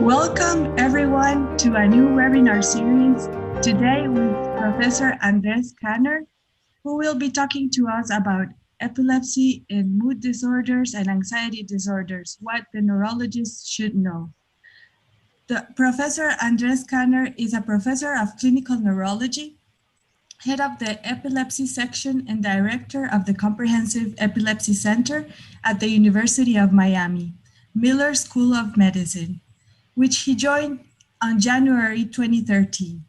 Welcome everyone to a new webinar series, today with Professor Andres M, who will be talking to us about epilepsy and mood disorders and anxiety disorders, what the neurologists should know. Professor Andres M is a professor of clinical neurology, head of the Epilepsy Section and director of the Comprehensive Epilepsy Center at the University of Miami, Miller School of Medicine, which he joined on January 2013.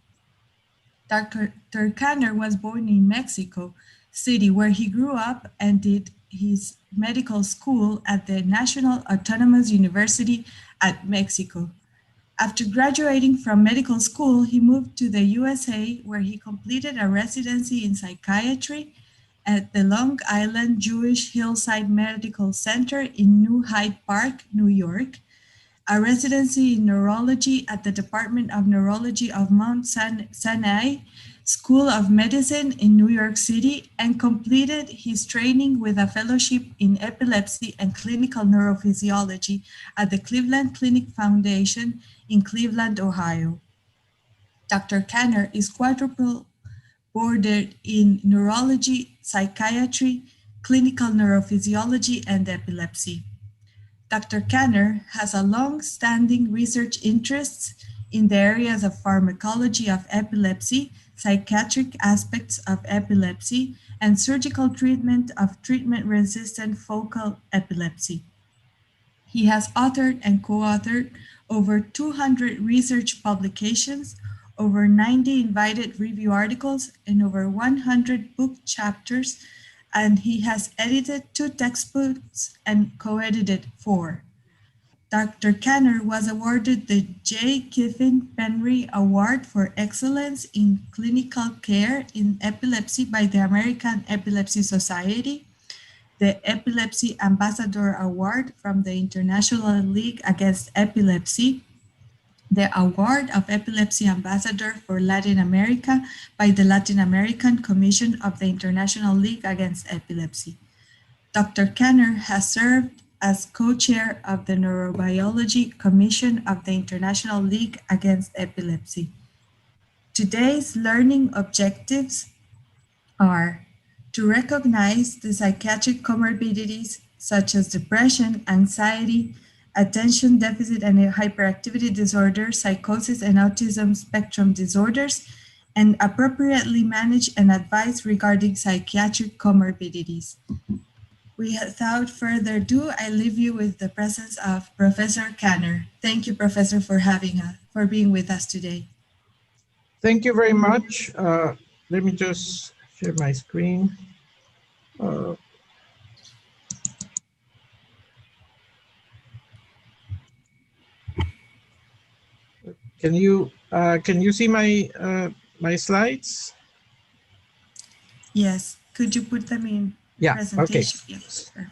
Dr. Kanner was born in Mexico City, where he grew up and did his medical school at the National Autonomous University at Mexico. After graduating from medical school, he moved to the USA, where he completed a residency in psychiatry at the Long Island Jewish Hillside Medical Center in New Hyde Park, New York, a residency in neurology at the Department of Neurology of Mount Sinai School of Medicine in New York City, and completed his training with a fellowship in epilepsy and clinical neurophysiology at the Cleveland Clinic Foundation in Cleveland, Ohio. Dr. Kanner is quadruple boarded in neurology, psychiatry, clinical neurophysiology, and epilepsy. Dr. Kanner has a long-standing research interests in the areas of pharmacology of epilepsy, psychiatric aspects of epilepsy, and surgical treatment of treatment-resistant focal epilepsy. He has authored and co-authored over 200 research publications, over 90 invited review articles, and over 100 book chapters, and he has edited 2 textbooks and co-edited 4. Dr. Kanner was awarded the J. Kiffin Penry Award for Excellence in Clinical Care in Epilepsy by the American Epilepsy Society, the Epilepsy Ambassador Award from the International League Against Epilepsy, the Award of Epilepsy Ambassador for Latin America by the Latin American Commission of the International League Against Epilepsy. Dr. Kanner has served as co-chair of the Neurobiology Commission of the International League Against Epilepsy. Today's learning objectives are to recognize the psychiatric comorbidities such as depression, anxiety, attention deficit and hyperactivity disorder, psychosis and autism spectrum disorders, and appropriately manage and advise regarding psychiatric comorbidities. Without further ado, I leave you with the presence of Professor Kanner. Thank you, Professor, for being with us today. Thank you very much. Let me just share my screen. Can you see my slides? Yes. Could you put them in? Yeah. Okay. Yes, sure.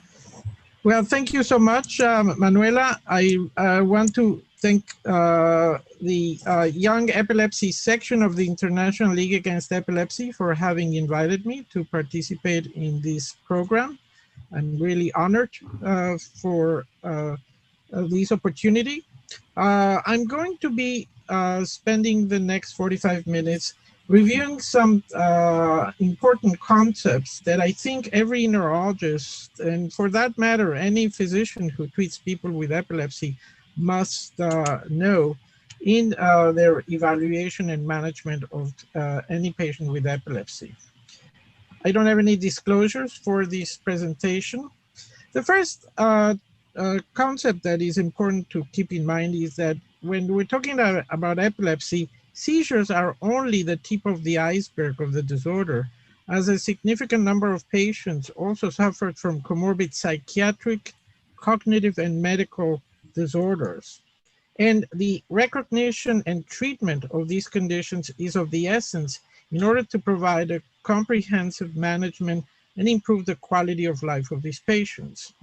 Well, thank you so much, Manuela. I want to thank the Young Epilepsy Section of the International League Against Epilepsy for having invited me to participate in this program. I'm really honored for this opportunity. I'm going to be spending the next 45 minutes reviewing some important concepts that I think every neurologist, and for that matter, any physician who treats people with epilepsy must know in their evaluation and management of any patient with epilepsy. I don't have any disclosures for this presentation. The first concept that is important to keep in mind is that when we're talking about epilepsy, seizures are only the tip of the iceberg of the disorder, as a significant number of patients also suffered from comorbid psychiatric, cognitive, and medical disorders. And the recognition and treatment of these conditions is of the essence in order to provide a comprehensive management and improve the quality of life of these patients.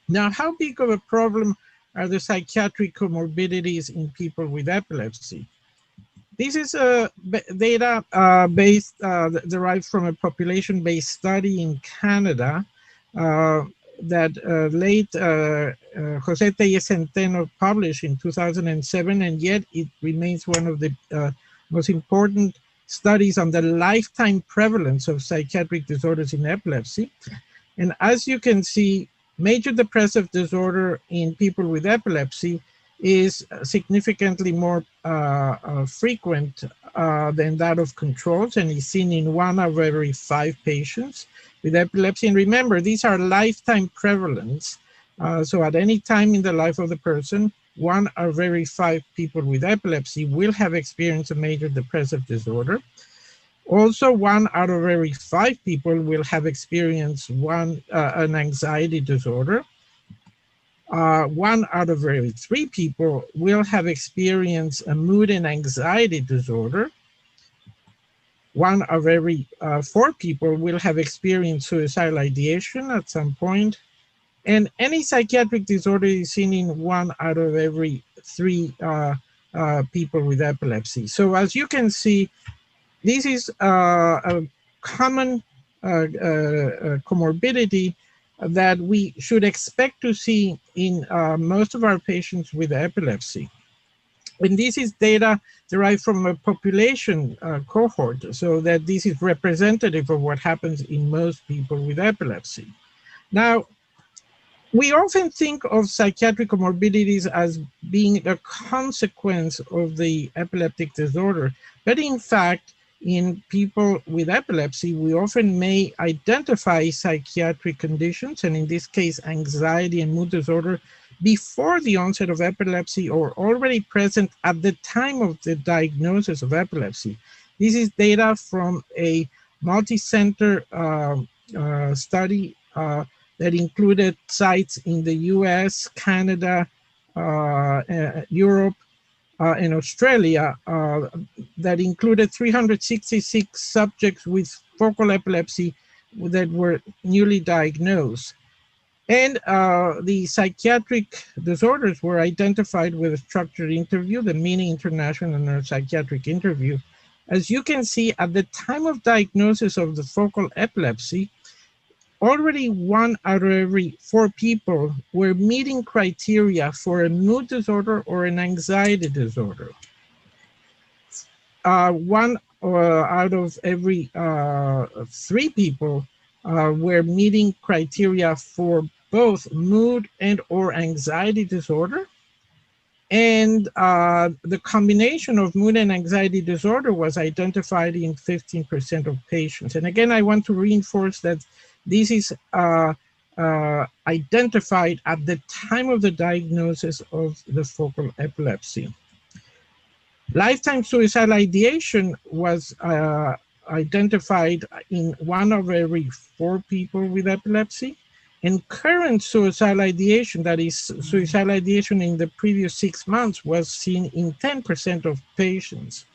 Now, how big of a problem are the psychiatric comorbidities in people with epilepsy? This is data derived from a population-based study in Canada that late Jose Tellez Centeno published in 2007, and yet it remains one of the most important studies on the lifetime prevalence of psychiatric disorders in epilepsy. And as you can see, major depressive disorder in people with epilepsy is significantly more frequent than that of controls, and is seen in 1 out of every 5 patients with epilepsy. And remember, these are lifetime prevalence. So at any time in the life of the person, 1 out of every 5 people with epilepsy will have experienced a major depressive disorder. Also, 1 out of every 5 people will have experienced an anxiety disorder. 1 out of every 3 people will have experienced a mood and anxiety disorder. 1 out of every 4 people will have experienced suicidal ideation at some point. And any psychiatric disorder is seen in 1 out of every 3 people with epilepsy. So as you can see, this is a common comorbidity that we should expect to see in most of our patients with epilepsy. And this is data derived from a population cohort, so that this is representative of what happens in most people with epilepsy. Now, we often think of psychiatric comorbidities as being a consequence of the epileptic disorder, but in fact, in people with epilepsy, we often may identify psychiatric conditions, and in this case, anxiety and mood disorder, before the onset of epilepsy or already present at the time of the diagnosis of epilepsy. This is data from a multi-center study that included sites in the US, Canada, Europe, and Australia, that included 366 subjects with focal epilepsy that were newly diagnosed. And the psychiatric disorders were identified with a structured interview, the mini international neuropsychiatric interview. As you can see, at the time of diagnosis of the focal epilepsy, already 1 out of every 4 people were meeting criteria for a mood disorder or an anxiety disorder. 1 out of every 3 people were meeting criteria for both mood and or anxiety disorder. And the combination of mood and anxiety disorder was identified in 15% of patients. And again, I want to reinforce that this is identified at the time of the diagnosis of the focal epilepsy. Lifetime suicidal ideation was identified in 1 of every 4 people with epilepsy. And current suicidal ideation, that is suicidal ideation in the previous 6 months, was seen in 10% of patients.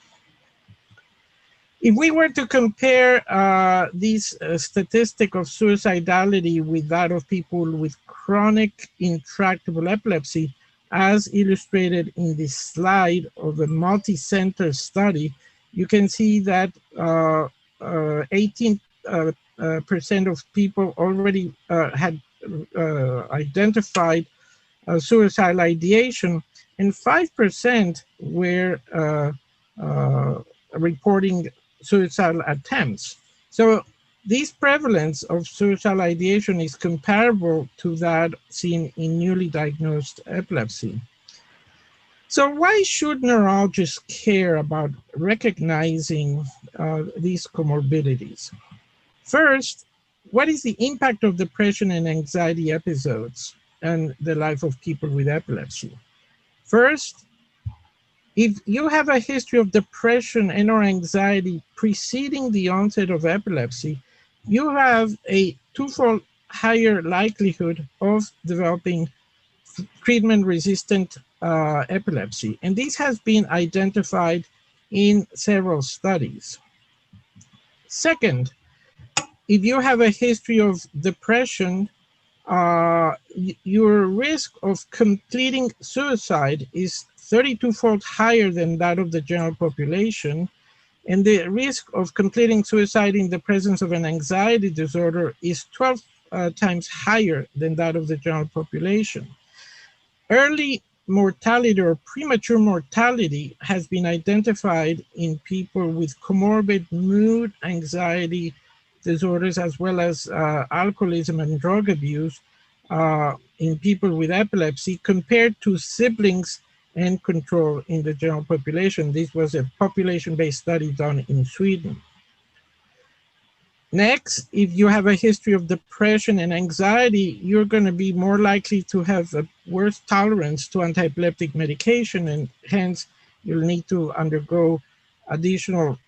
If we were to compare this statistic of suicidality with that of people with chronic intractable epilepsy, as illustrated in this slide of the multi-center study, you can see that 18% of people already had identified suicidal ideation, and 5% were reporting suicidal attempts. So this prevalence of suicidal ideation is comparable to that seen in newly diagnosed epilepsy. So why should neurologists care about recognizing these comorbidities? First, what is the impact of depression and anxiety episodes on the life of people with epilepsy? First, if you have a history of depression and or anxiety preceding the onset of epilepsy, you have a 2-fold higher likelihood of developing treatment-resistant epilepsy. And this has been identified in several studies. Second, if you have a history of depression, your risk of completing suicide is 32-fold higher than that of the general population. And the risk of completing suicide in the presence of an anxiety disorder is 12 times higher than that of the general population. Early mortality or premature mortality has been identified in people with comorbid mood, anxiety disorders, as well as alcoholism and drug abuse in people with epilepsy compared to siblings and control in the general population. This was a population-based study done in Sweden. Next, if you have a history of depression and anxiety, you're going to be more likely to have a worse tolerance to anti-epileptic medication, and hence you'll need to undergo additional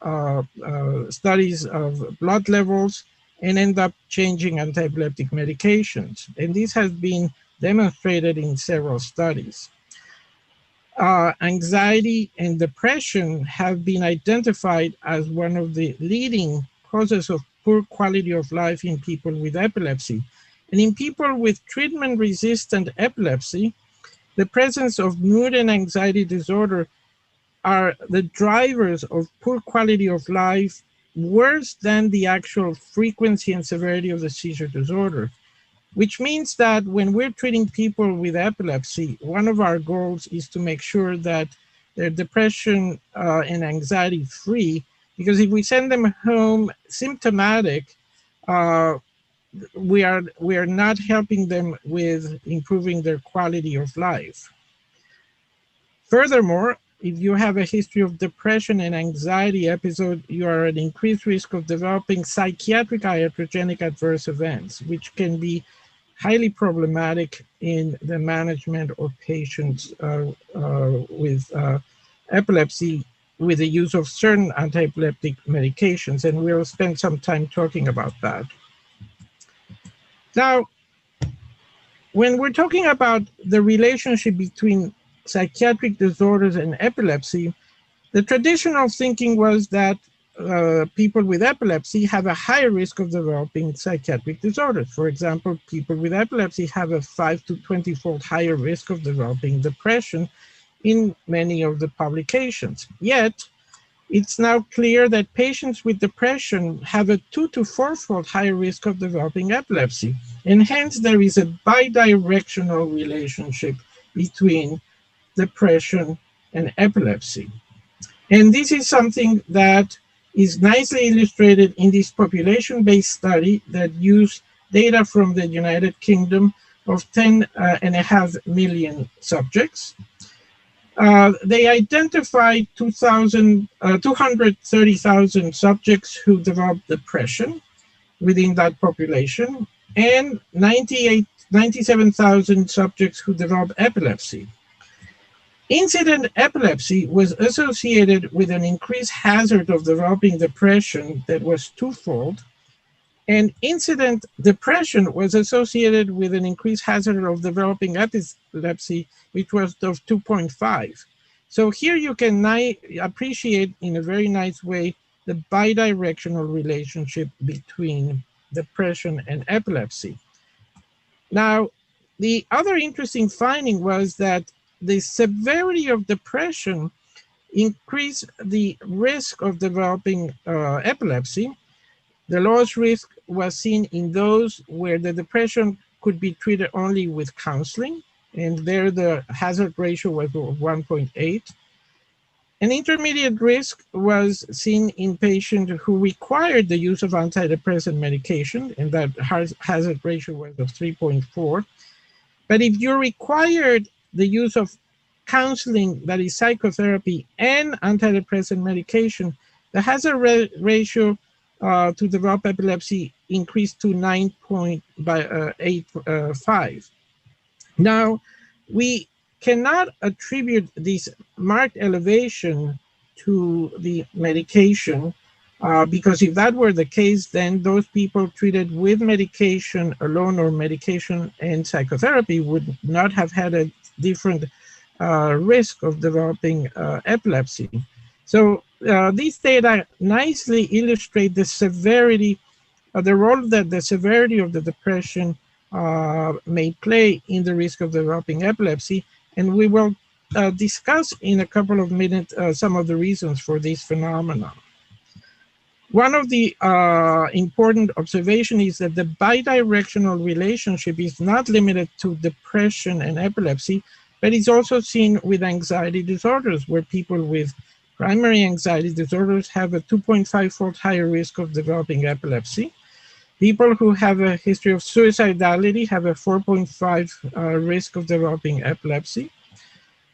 studies of blood levels and end up changing anti-epileptic medications. And this has been demonstrated in several studies. Anxiety and depression have been identified as one of the leading causes of poor quality of life in people with epilepsy. And in people with treatment-resistant epilepsy, the presence of mood and anxiety disorder are the drivers of poor quality of life, worse than the actual frequency and severity of the seizure disorder. Which means that when we're treating people with epilepsy, one of our goals is to make sure that they're depression and anxiety free, because if we send them home symptomatic, we are not helping them with improving their quality of life. Furthermore, if you have a history of depression and anxiety episode, you are at increased risk of developing psychiatric iatrogenic adverse events, which can be highly problematic in the management of patients with epilepsy with the use of certain anti-epileptic medications, and we'll spend some time talking about that. Now, when we're talking about the relationship between psychiatric disorders and epilepsy, the traditional thinking was that people with epilepsy have a higher risk of developing psychiatric disorders. For example, people with epilepsy have a 5 to 20-fold higher risk of developing depression in many of the publications. Yet, it's now clear that patients with depression have a 2 to 4-fold higher risk of developing epilepsy. And hence, there is a bidirectional relationship between depression and epilepsy. And this is something that is nicely illustrated in this population-based study that used data from the United Kingdom of 10.5 million subjects. They identified 230,000 subjects who developed depression within that population, and 97,000 subjects who developed epilepsy. Incident epilepsy was associated with an increased hazard of developing depression that was twofold, and incident depression was associated with an increased hazard of developing epilepsy, which was of 2.5. So here you can appreciate in a very nice way the bidirectional relationship between depression and epilepsy. Now, the other interesting finding was that the severity of depression increased the risk of developing epilepsy. The lowest risk was seen in those where the depression could be treated only with counseling, and there the hazard ratio was 1.8. An intermediate risk was seen in patients who required the use of antidepressant medication, and that hazard ratio was of 3.4. But if you required the use of counseling, that is psychotherapy, and antidepressant medication, the hazard ratio to develop epilepsy increased to 9.85. Now, we cannot attribute this marked elevation to the medication because if that were the case, then those people treated with medication alone or medication and psychotherapy would not have had a different risk of developing epilepsy. So these data nicely illustrate the severity, the role that the severity of the depression may play in the risk of developing epilepsy. And we will discuss in a couple of minutes some of the reasons for this phenomenon. One of the important observations is that the bidirectional relationship is not limited to depression and epilepsy, but is also seen with anxiety disorders, where people with primary anxiety disorders have a 2.5-fold higher risk of developing epilepsy. People who have a history of suicidality have a 4.5 risk of developing epilepsy.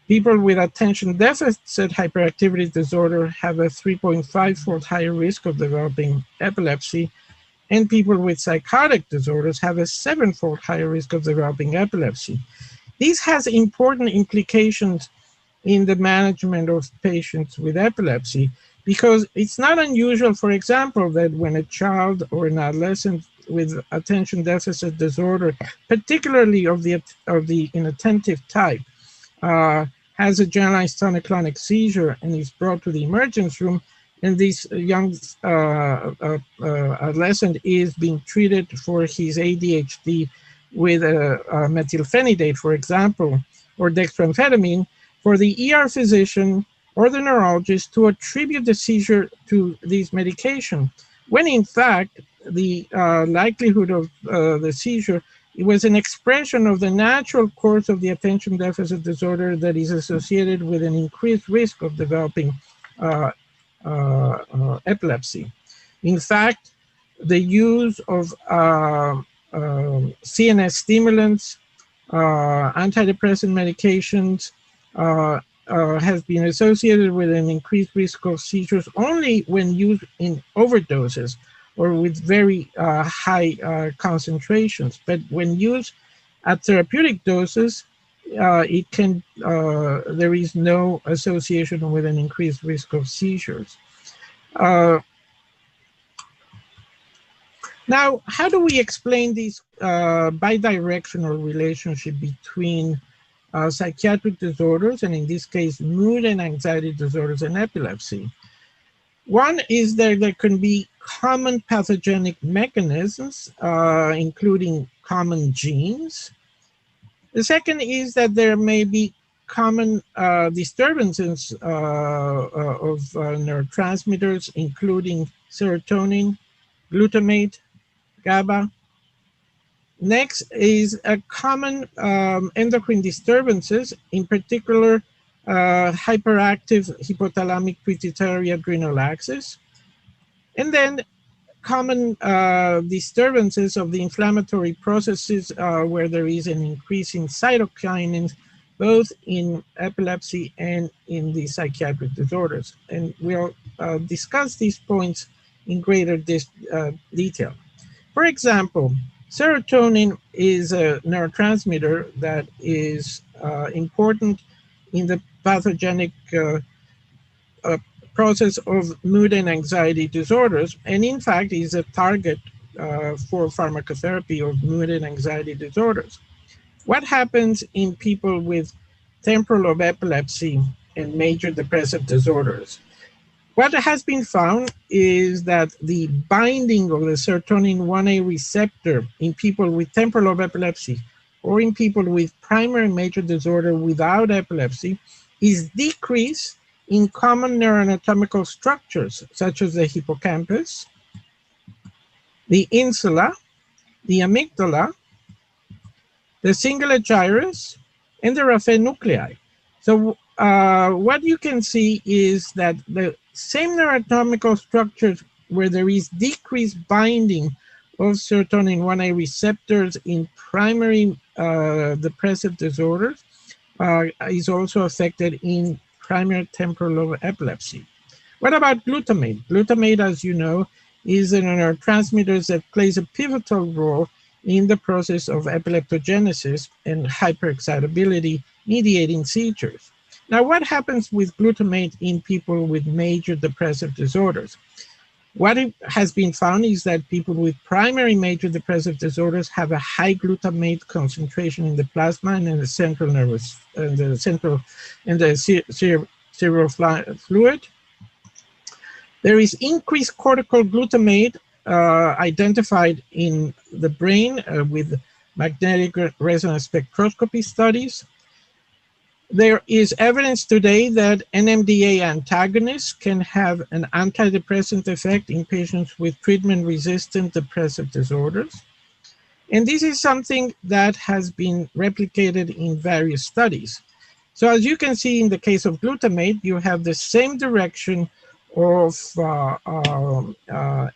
People with attention deficit hyperactivity disorder have a 3.5-fold higher risk of developing epilepsy, and people with psychotic disorders have a 7-fold higher risk of developing epilepsy. This has important implications in the management of patients with epilepsy, because it's not unusual, for example, that when a child or an adolescent with attention deficit disorder, particularly of the inattentive type, has a generalized tonic-clonic seizure and is brought to the emergency room, and this young adolescent is being treated for his ADHD with methylphenidate, for example, or dextroamphetamine, for the ER physician or the neurologist to attribute the seizure to this medication, when in fact the likelihood of the seizure, it was an expression of the natural course of the attention deficit disorder that is associated with an increased risk of developing epilepsy. In fact, the use of CNS stimulants, antidepressant medications, has been associated with an increased risk of seizures only when used in overdoses or with very high concentrations. But when used at therapeutic doses, there is no association with an increased risk of seizures. Now, how do we explain this bidirectional relationship between psychiatric disorders, and in this case, mood and anxiety disorders and epilepsy? One is that there can be common pathogenic mechanisms, including common genes. The second is that there may be common disturbances of neurotransmitters, including serotonin, glutamate, GABA. Next is a common endocrine disturbances, in particular hyperactive hypothalamic pituitary adrenal axis. And then common disturbances of the inflammatory processes where there is an increase in cytokinins, both in epilepsy and in the psychiatric disorders. And we'll discuss these points in greater detail. For example, serotonin is a neurotransmitter that is important in the pathogenic process of mood and anxiety disorders, and in fact is a target for pharmacotherapy of mood and anxiety disorders. What happens in people with temporal lobe epilepsy and major depressive disorders? What has been found is that the binding of the serotonin 1A receptor in people with temporal lobe epilepsy or in people with primary major disorder without epilepsy is decreased in common neuroanatomical structures such as the hippocampus, the insula, the amygdala, the cingulate gyrus, and the raphe nuclei. So what you can see is that the same neuroanatomical structures where there is decreased binding of serotonin 1A receptors in primary depressive disorders is also affected in primary temporal lobe epilepsy. What about glutamate? Glutamate, as you know, is a neurotransmitter that plays a pivotal role in the process of epileptogenesis and hyperexcitability mediating seizures. Now, what happens with glutamate in people with major depressive disorders? What has been found is that people with primary major depressive disorders have a high glutamate concentration in the plasma and in the central nervous, cerebral fluid. There is increased cortical glutamate identified in the brain with magnetic resonance spectroscopy studies. There is evidence today that NMDA antagonists can have an antidepressant effect in patients with treatment-resistant depressive disorders. And this is something that has been replicated in various studies. So as you can see in the case of glutamate, you have the same direction of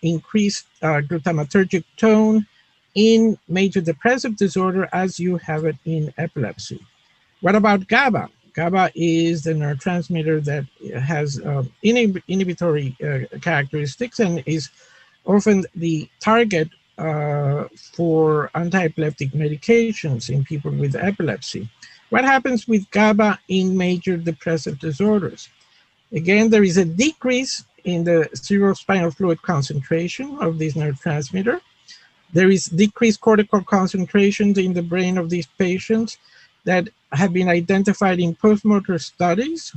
increased glutamatergic tone in major depressive disorder as you have it in epilepsy. What about GABA? GABA is the neurotransmitter that has inhibitory characteristics and is often the target for anti-epileptic medications in people with epilepsy. What happens with GABA in major depressive disorders? Again, there is a decrease in the cerebrospinal fluid concentration of this neurotransmitter. There is decreased cortical concentrations in the brain of these patients that have been identified in postmotor studies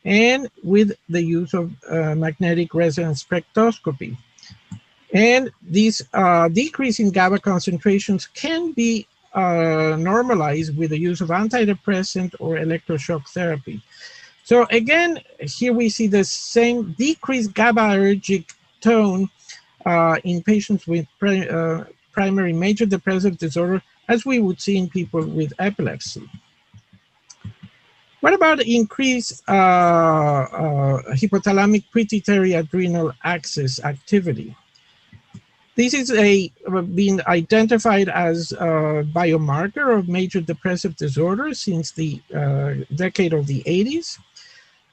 and with the use of magnetic resonance spectroscopy. And this decrease in GABA concentrations can be normalized with the use of antidepressant or electroshock therapy. So again, here we see the same decreased GABAergic tone in patients with primary major depressive disorder as we would see in people with epilepsy. What about increased hypothalamic pituitary adrenal axis activity? This is been identified as a biomarker of major depressive disorder since the decade of the 80s.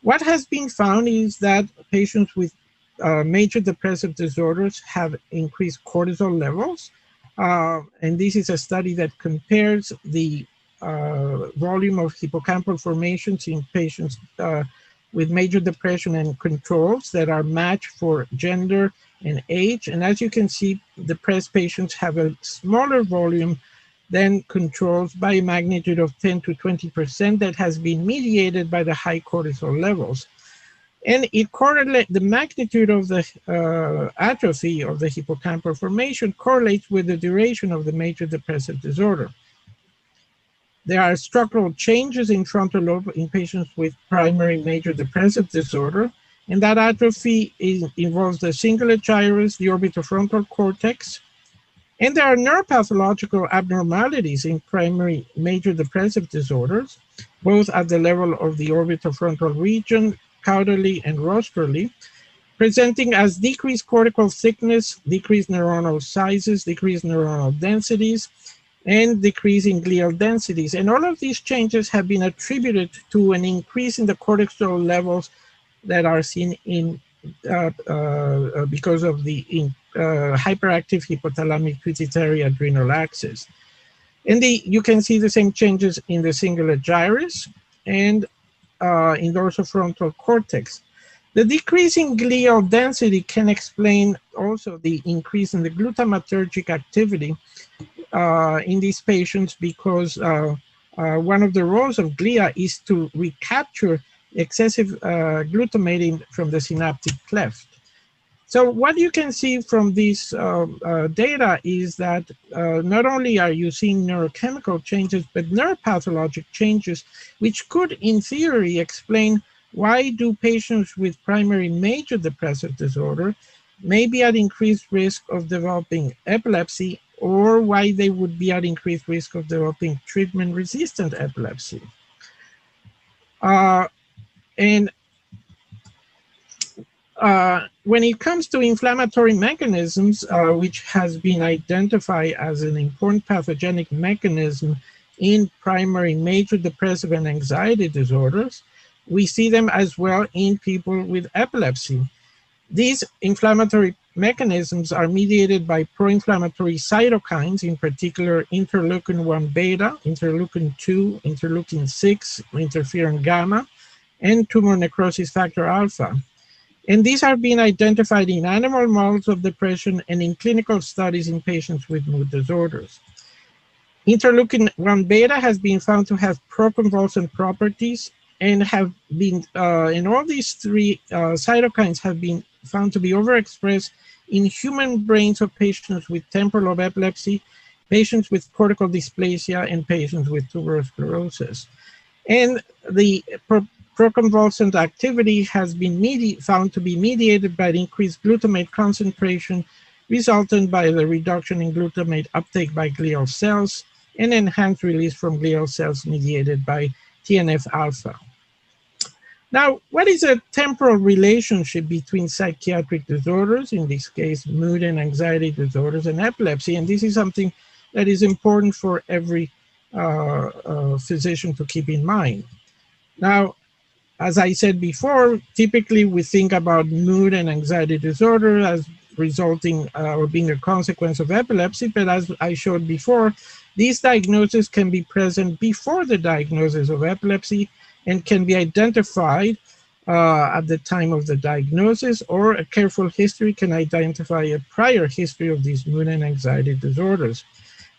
What has been found is that patients with major depressive disorders have increased cortisol levels. And this is a study that compares the volume of hippocampal formations in patients with major depression and controls that are matched for gender and age. And as you can see, depressed patients have a smaller volume than controls by a magnitude of 10 to 20% that has been mediated by the high cortisol levels. And it correlates, the magnitude of the atrophy of the hippocampal formation correlates with the duration of the major depressive disorder. There are structural changes in frontal lobe in patients with primary major depressive disorder, and that atrophy involves the cingulate gyrus, the orbitofrontal cortex, and there are neuropathological abnormalities in primary major depressive disorders, both at the level of the orbitofrontal region, caudally and rostrally, presenting as decreased cortical thickness, decreased neuronal sizes, decreased neuronal densities, and decreasing glial densities. And all of these changes have been attributed to an increase in the cortisol levels that are seen in because of the hyperactive hypothalamic pituitary adrenal axis. And you can see the same changes in the cingulate gyrus and in dorsofrontal cortex. The decreasing glial density can explain also the increase in the glutamatergic activity in these patients because one of the roles of glia is to recapture excessive glutamate from the synaptic cleft. So what you can see from this data is that not only are you seeing neurochemical changes, but neuropathologic changes, which could, in theory, explain why do patients with primary major depressive disorder may be at increased risk of developing epilepsy, or why they would be at increased risk of developing treatment-resistant epilepsy. When it comes to inflammatory mechanisms, which has been identified as an important pathogenic mechanism in primary major depressive and anxiety disorders, we see them as well in people with epilepsy. These inflammatory mechanisms are mediated by pro-inflammatory cytokines, in particular interleukin-1 beta, interleukin-2, interleukin-6, interferon gamma, and tumor necrosis factor alpha. And these are being identified in animal models of depression and in clinical studies in patients with mood disorders. Interleukin-1 beta has been found to have proconvulsant properties and have been, and all these three cytokines have been found to be overexpressed in human brains of patients with temporal lobe epilepsy, patients with cortical dysplasia, and patients with tuberous sclerosis. And the proconvulsant activity has been found to be mediated by the increased glutamate concentration resultant by the reduction in glutamate uptake by glial cells and enhanced release from glial cells mediated by TNF-alpha. Now, what is a temporal relationship between psychiatric disorders, in this case, mood and anxiety disorders, and epilepsy? And this is something that is important for every physician to keep in mind. Now, as I said before, typically we think about mood and anxiety disorder as resulting or being a consequence of epilepsy, but as I showed before, these diagnoses can be present before the diagnosis of epilepsy and can be identified at the time of the diagnosis, or a careful history can identify a prior history of these mood and anxiety disorders.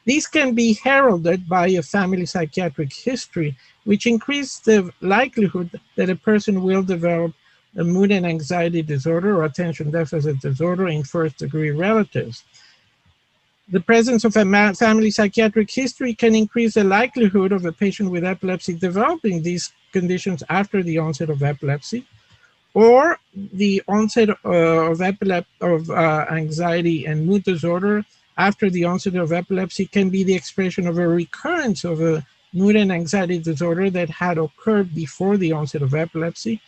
These can be heralded by a family psychiatric history, which increases the likelihood that a person will develop a mood and anxiety disorder or attention deficit disorder in first-degree relatives. The presence of a family psychiatric history can increase the likelihood of a patient with epilepsy developing these conditions after the onset of epilepsy, or the onset of anxiety and mood disorder after the onset of epilepsy can be the expression of a recurrence of a mood and anxiety disorder that had occurred before the onset of epilepsy.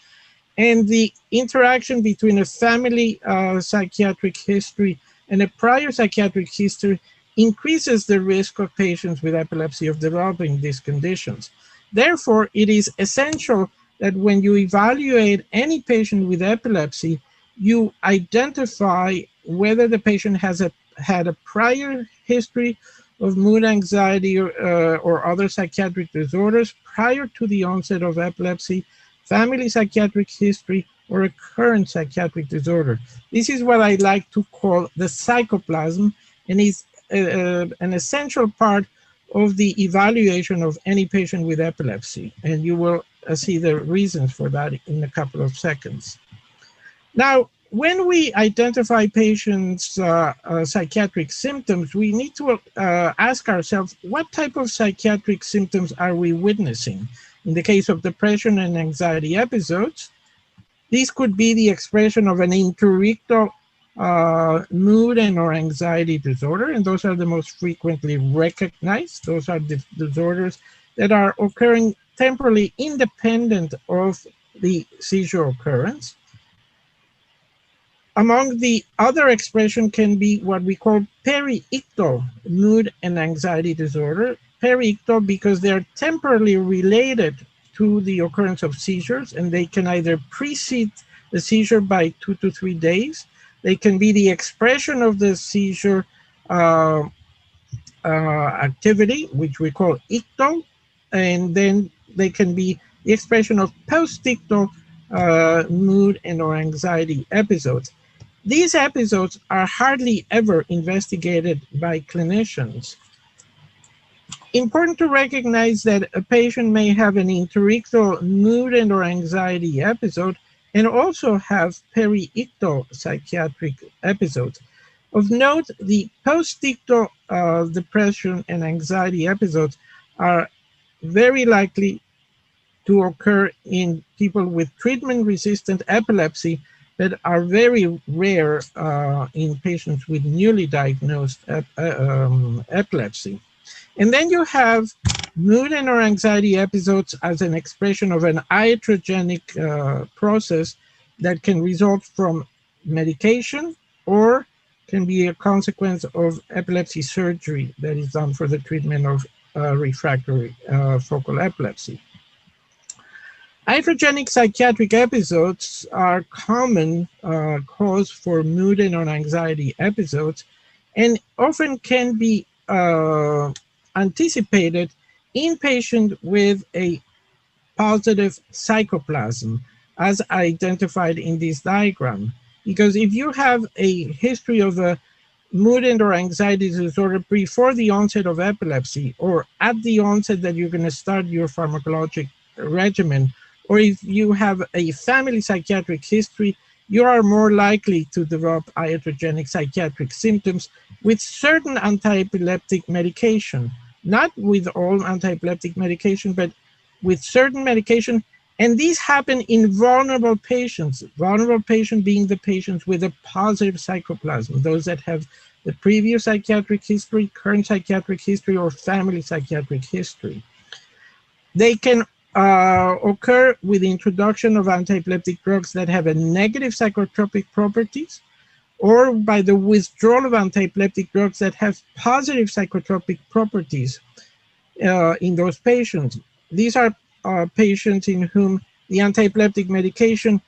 And the interaction between a family psychiatric history and a prior psychiatric history increases the risk of patients with epilepsy of developing these conditions. Therefore, it is essential that when you evaluate any patient with epilepsy, you identify whether the patient has had a prior history of mood, anxiety, or other psychiatric disorders prior to the onset of epilepsy, family psychiatric history, or a current psychiatric disorder. This is what I like to call the psychoplasm, and is an essential part of the evaluation of any patient with epilepsy. And you will see the reasons for that in a couple of seconds. Now, when we identify patients' psychiatric symptoms, we need to ask ourselves, what type of psychiatric symptoms are we witnessing? In the case of depression and anxiety episodes, these could be the expression of an interictal mood and or anxiety disorder, and those are the most frequently recognized. Those are the disorders that are occurring temporally independent of the seizure occurrence. Among the other expression can be what we call periictal mood and anxiety disorder. Periictal because they're temporally related to the occurrence of seizures, and they can either precede the seizure by 2 to 3 days. They can be the expression of the seizure activity, which we call ictal, and then they can be the expression of postictal mood and or anxiety episodes. These episodes are hardly ever investigated by clinicians. Important to recognize that a patient may have an interictal mood and or anxiety episode and also have periictal psychiatric episodes. Of note, the postictal depression and anxiety episodes are very likely to occur in people with treatment-resistant epilepsy, that are very rare in patients with newly diagnosed epilepsy. And then you have mood and or anxiety episodes as an expression of an iatrogenic process that can result from medication or can be a consequence of epilepsy surgery that is done for the treatment of refractory focal epilepsy. Iatrogenic psychiatric episodes are common cause for mood and or anxiety episodes, and often can be anticipated in patients with a positive psychoplasm, as identified in this diagram. Because if you have a history of a mood and or anxiety disorder before the onset of epilepsy, or at the onset that you're going to start your pharmacologic regimen, or if you have a family psychiatric history, you are more likely to develop iatrogenic psychiatric symptoms with certain anti-epileptic medication. Not with all anti-epileptic medication, but with certain medication, and these happen in vulnerable patients, vulnerable patient being the patients with a positive psychoplasm, those that have the previous psychiatric history, current psychiatric history, or family psychiatric history. They can occur with the introduction of antiepileptic drugs that have a negative psychotropic properties, or by the withdrawal of antiepileptic drugs that have positive psychotropic properties in those patients. These are patients in whom the antiepileptic medication,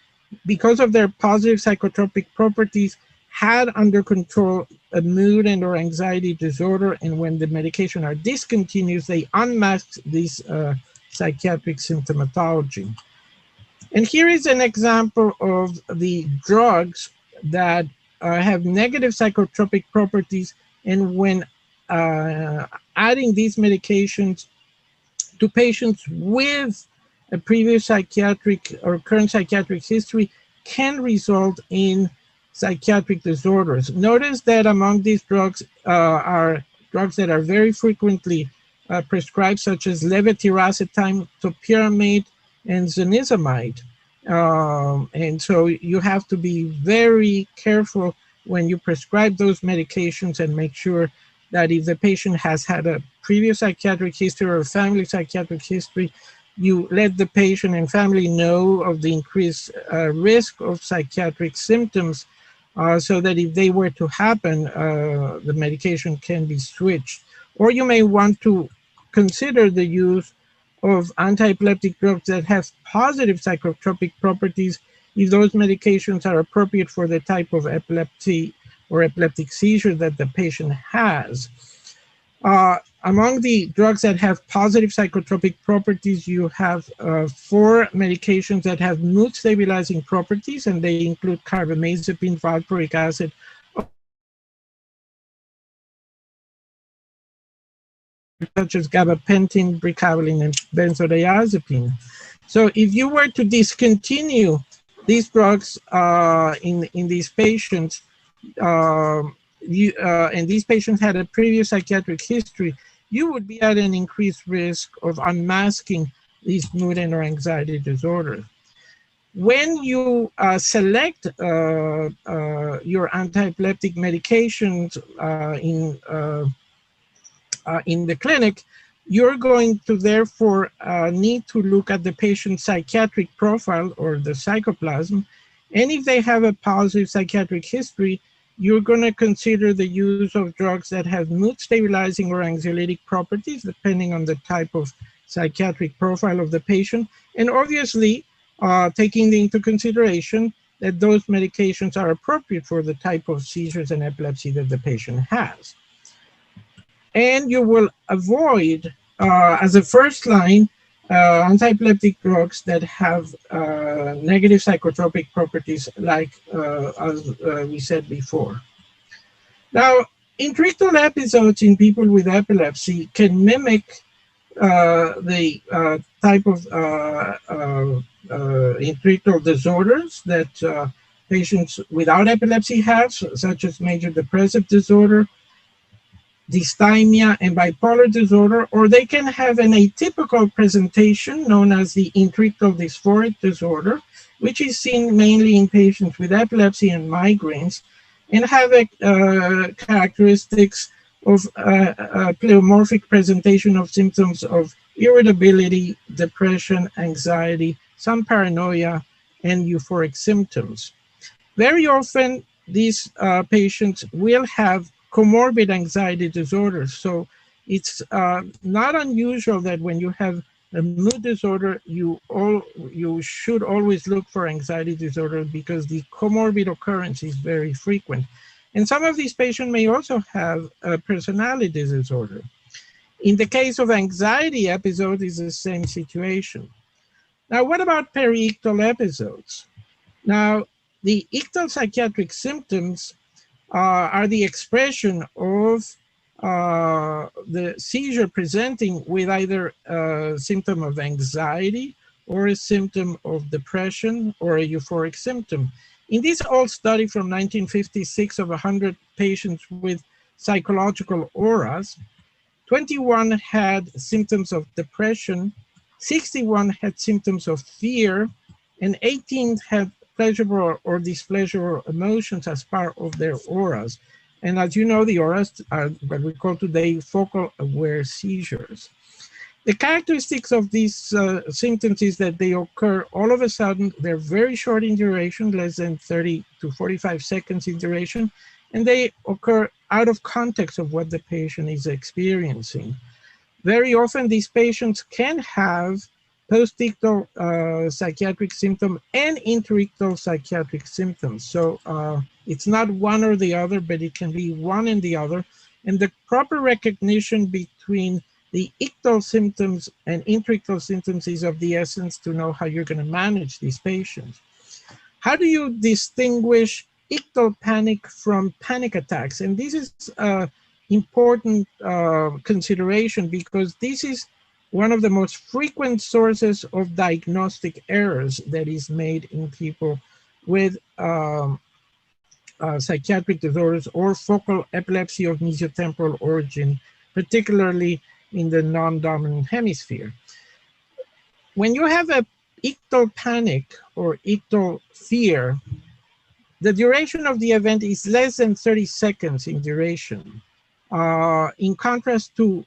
because of their positive psychotropic properties, had under control a mood and or anxiety disorder, and when the medication are discontinued, they unmask this psychiatric symptomatology. And here is an example of the drugs that have negative psychotropic properties, and when adding these medications to patients with a previous psychiatric or current psychiatric history, can result in psychiatric disorders. Notice that among these drugs are drugs that are very frequently prescribed, such as levetiracetam, topiramate, and zonisamide. And so you have to be very careful when you prescribe those medications and make sure that if the patient has had a previous psychiatric history or a family psychiatric history, you let the patient and family know of the increased risk of psychiatric symptoms, so that if they were to happen, the medication can be switched. Or you may want to consider the use of antiepileptic drugs that have positive psychotropic properties if those medications are appropriate for the type of epilepsy or epileptic seizure that the patient has. Among the drugs that have positive psychotropic properties, you have 4 medications that have mood stabilizing properties, and they include carbamazepine, valproic acid, such as gabapentin, pregabalin, and benzodiazepine. So if you were to discontinue these drugs in these patients, and these patients had a previous psychiatric history, you would be at an increased risk of unmasking these mood and or anxiety disorders. When you select your antiepileptic medications in the clinic, you're going to therefore need to look at the patient's psychiatric profile or the psychoplasm. And if they have a positive psychiatric history, you're going to consider the use of drugs that have mood stabilizing or anxiolytic properties, depending on the type of psychiatric profile of the patient. And obviously, taking into consideration that those medications are appropriate for the type of seizures and epilepsy that the patient has. And you will avoid, as a first line, antiepileptic drugs that have negative psychotropic properties, like as we said before. Now, intrictal episodes in people with epilepsy can mimic the type of intrictal disorders that patients without epilepsy have, such as major depressive disorder, dysthymia, and bipolar disorder, or they can have an atypical presentation known as the intrictal dysphoric disorder, which is seen mainly in patients with epilepsy and migraines, and have characteristics of a pleomorphic presentation of symptoms of irritability, depression, anxiety, some paranoia, and euphoric symptoms. Very often, these patients will have comorbid anxiety disorders. So it's not unusual that when you have a mood disorder, you should always look for anxiety disorder, because the comorbid occurrence is very frequent. And some of these patients may also have a personality disorder. In the case of anxiety episode, is the same situation. Now, what about peri-ictal episodes? Now, the ictal psychiatric symptoms are the expression of the seizure presenting with either a symptom of anxiety or a symptom of depression or a euphoric symptom. In this old study from 1956 of 100 patients with psychological auras, 21 had symptoms of depression, 61 had symptoms of fear, and 18 had pleasurable or displeasurable emotions as part of their auras. And as you know, the auras are what we call today focal aware seizures. The characteristics of these symptoms is that they occur all of a sudden. They're very short in duration, less than 30 to 45 seconds in duration, and they occur out of context of what the patient is experiencing. Very often, these patients can have postictal psychiatric symptom and interictal psychiatric symptoms. So it's not one or the other, but it can be one and the other. And the proper recognition between the ictal symptoms and interictal symptoms is of the essence to know how you're going to manage these patients. How do you distinguish ictal panic from panic attacks? And this is important consideration because this is one of the most frequent sources of diagnostic errors that is made in people with psychiatric disorders or focal epilepsy of mesiotemporal origin, particularly in the non-dominant hemisphere. When you have a ictal panic or ictal fear, the duration of the event is less than 30 seconds in duration. In contrast to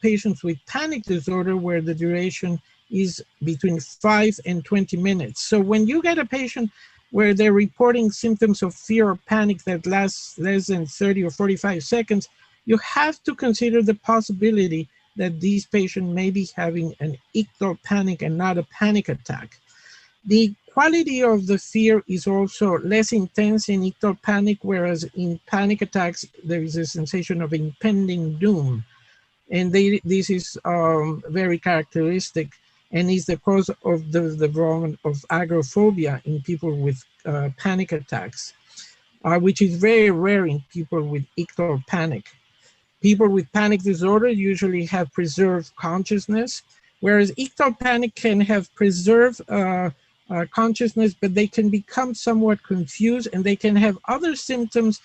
patients with panic disorder, where the duration is between 5 and 20 minutes. So when you get a patient where they're reporting symptoms of fear or panic that lasts less than 30 or 45 seconds, you have to consider the possibility that these patients may be having an ictal panic and not a panic attack. The quality of the fear is also less intense in ictal panic, whereas in panic attacks, there is a sensation of impending doom. And this is very characteristic and is the cause of the development of agoraphobia in people with panic attacks, which is very rare in people with ictal panic. People with panic disorder usually have preserved consciousness, whereas ictal panic can have preserved consciousness, but they can become somewhat confused and they can have other symptoms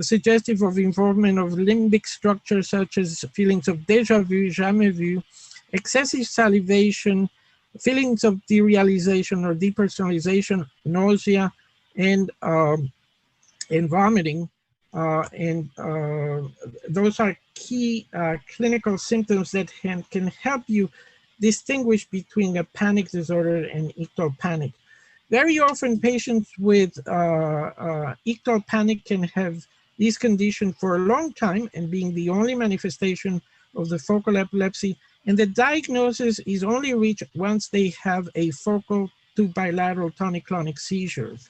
suggestive of involvement of limbic structures such as feelings of déjà vu, jamais vu, excessive salivation, feelings of derealization or depersonalization, nausea, and vomiting. Those are key clinical symptoms that can help you distinguish between a panic disorder and ictal panic. Very often patients with ictal panic can have this condition for a long time and being the only manifestation of the focal epilepsy, and the diagnosis is only reached once they have a focal to bilateral tonic-clonic seizures.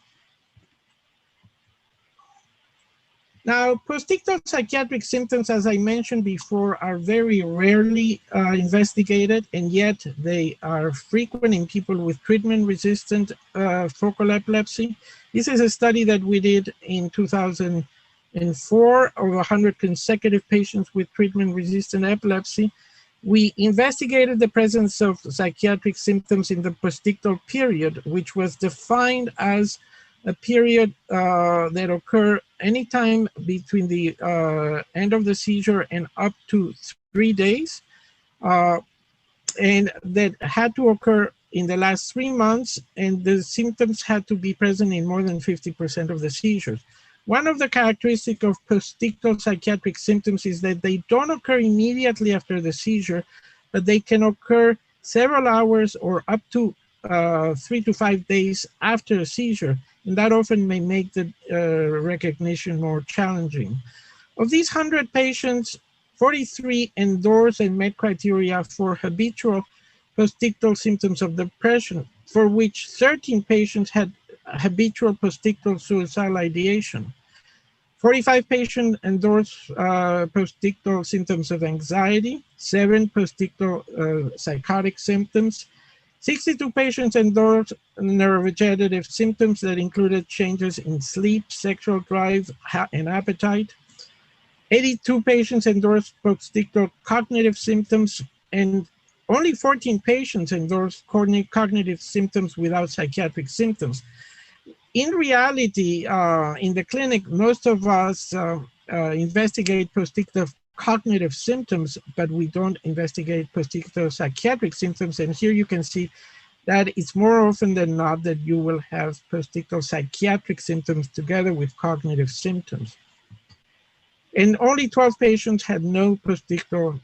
Now, postictal psychiatric symptoms, as I mentioned before, are very rarely investigated, and yet they are frequent in people with treatment-resistant focal epilepsy. This is a study that we did in 2004 of 100 consecutive patients with treatment-resistant epilepsy. We investigated the presence of psychiatric symptoms in the postictal period, which was defined as a period that occur anytime between the end of the seizure and up to 3 days, and that had to occur in the last 3 months, and the symptoms had to be present in more than 50% of the seizures. One of the characteristics of postictal psychiatric symptoms is that they don't occur immediately after the seizure, but they can occur several hours or up to 3 to 5 days after a seizure. And that often may make the recognition more challenging. Of these 100 patients, 43 endorsed and met criteria for habitual postictal symptoms of depression, for which 13 patients had habitual postictal suicidal ideation. 45 patients endorsed postictal symptoms of anxiety, 7 postictal psychotic symptoms, 62 patients endorsed neurodegenerative symptoms that included changes in sleep, sexual drive, and appetite. 82 patients endorsed postictal cognitive symptoms, and only 14 patients endorsed cognitive symptoms without psychiatric symptoms. In reality, in the clinic, most of us investigate postictal cognitive symptoms, but we don't investigate postictal psychiatric symptoms. And here you can see that it's more often than not that you will have postictal psychiatric symptoms together with cognitive symptoms. And only 12 patients had no postictal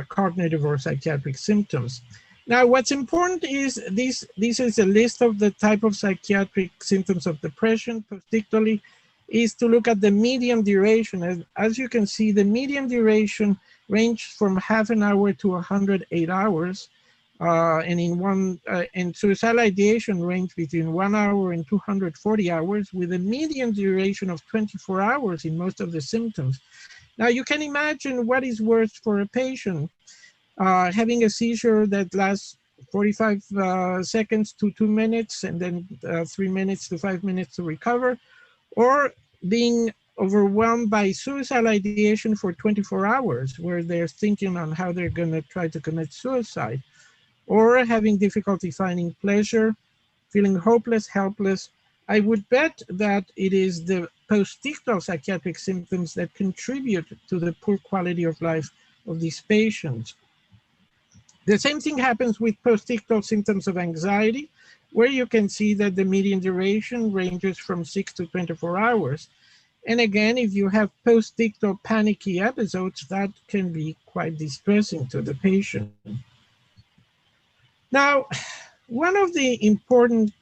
cognitive or psychiatric symptoms. Now, what's important is this is a list of the type of psychiatric symptoms of depression postictally, is to look at the median duration. As you can see, the median duration ranged from half an hour to 108 hours. And suicidal ideation ranged between 1 hour and 240 hours, with a median duration of 24 hours in most of the symptoms. Now, you can imagine what is worse for a patient, having a seizure that lasts 45 seconds to 2 minutes, and then 3 minutes to 5 minutes to recover, or being overwhelmed by suicidal ideation for 24 hours, where they're thinking on how they're going to try to commit suicide, or having difficulty finding pleasure, feeling hopeless, helpless. I would bet that it is the postictal psychiatric symptoms that contribute to the poor quality of life of these patients. The same thing happens with postictal symptoms of anxiety, where you can see that the median duration ranges from 6 to 24 hours. And again, if you have postictal panicky episodes, that can be quite distressing to the patient. Now, one of the important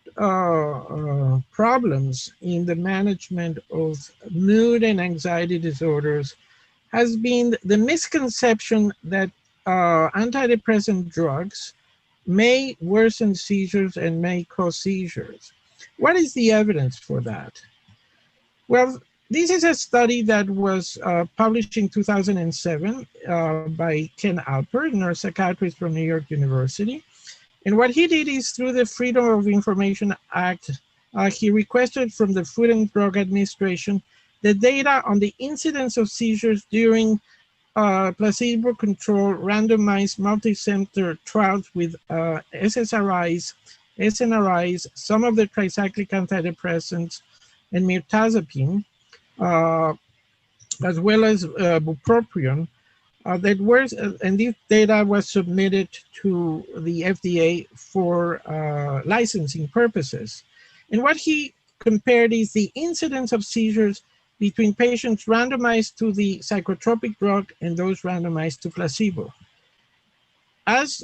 problems in the management of mood and anxiety disorders has been the misconception that antidepressant drugs may worsen seizures and may cause seizures. What is the evidence for that? Well, this is a study that was published in 2007 by Ken Alpert, a neuropsychiatrist from New York University. And what he did is, through the Freedom of Information Act, he requested from the Food and Drug Administration the data on the incidence of seizures during placebo-controlled randomized multi-center trials with SSRIs, SNRIs, some of the tricyclic antidepressants, and mirtazapine, as well as bupropion. And this data was submitted to the FDA for licensing purposes. And what he compared is the incidence of seizures between patients randomized to the psychotropic drug and those randomized to placebo. As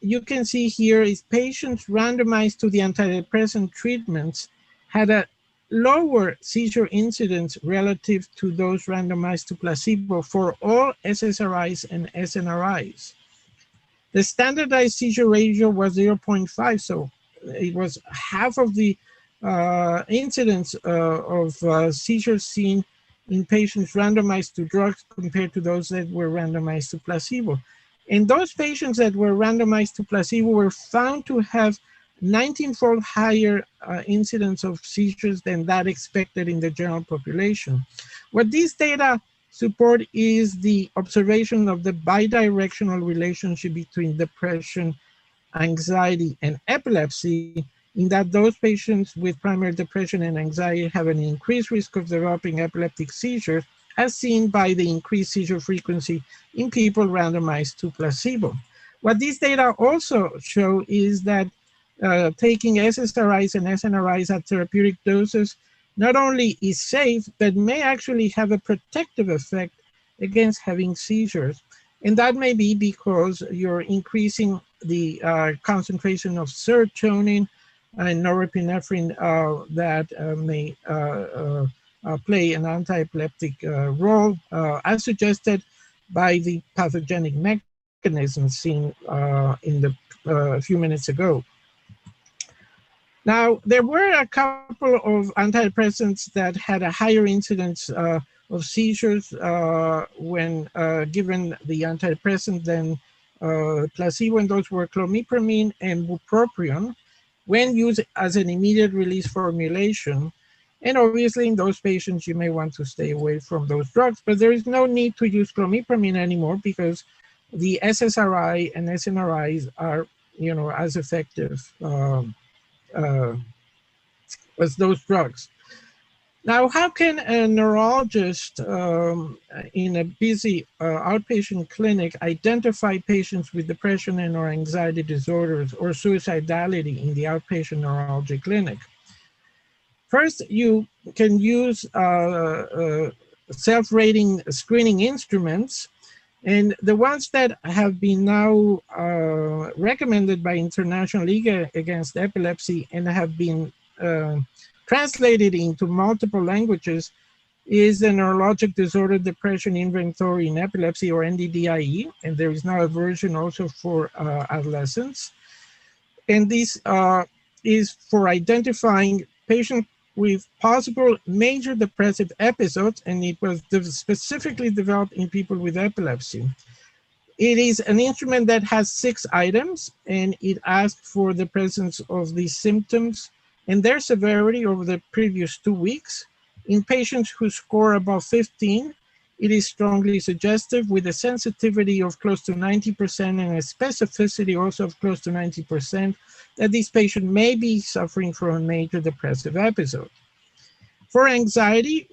you can see here, is patients randomized to the antidepressant treatments had a lower seizure incidence relative to those randomized to placebo for all SSRIs and SNRIs. The standardized seizure ratio was 0.5, so it was half of the incidence of seizures seen in patients randomized to drugs compared to those that were randomized to placebo. And those patients that were randomized to placebo were found to have 19-fold higher incidence of seizures than that expected in the general population. What these data support is the observation of the bidirectional relationship between depression, anxiety, and epilepsy, in that those patients with primary depression and anxiety have an increased risk of developing epileptic seizures, as seen by the increased seizure frequency in people randomized to placebo. What these data also show is that taking SSRIs and SNRIs at therapeutic doses not only is safe, but may actually have a protective effect against having seizures. And that may be because you're increasing the concentration of serotonin and norepinephrine that may play an anti-epileptic role, as suggested by the pathogenic mechanism seen in the a few minutes ago. Now, there were a couple of antidepressants that had a higher incidence of seizures when given the antidepressant than placebo, and those were clomipramine and bupropion, when used as an immediate release formulation. And obviously, in those patients, you may want to stay away from those drugs, but there is no need to use clomipramine anymore because the SSRI and SNRIs are, as effective as those drugs. Now, how can a neurologist in a busy outpatient clinic identify patients with depression and or anxiety disorders or suicidality in the outpatient neurology clinic? First, you can use self-rating screening instruments, and the ones that have been now recommended by International League Against Epilepsy and have been translated into multiple languages is the Neurologic Disorder Depression Inventory in Epilepsy, or NDDIE, and there is now a version also for adolescents. And this is for identifying patients with possible major depressive episodes, and it was specifically developed in people with epilepsy. It is an instrument that has 6 items, and it asks for the presence of these symptoms and their severity over the previous 2 weeks. In patients who score above 15, it is strongly suggestive with a sensitivity of close to 90% and a specificity also of close to 90% that this patient may be suffering from a major depressive episode. For anxiety,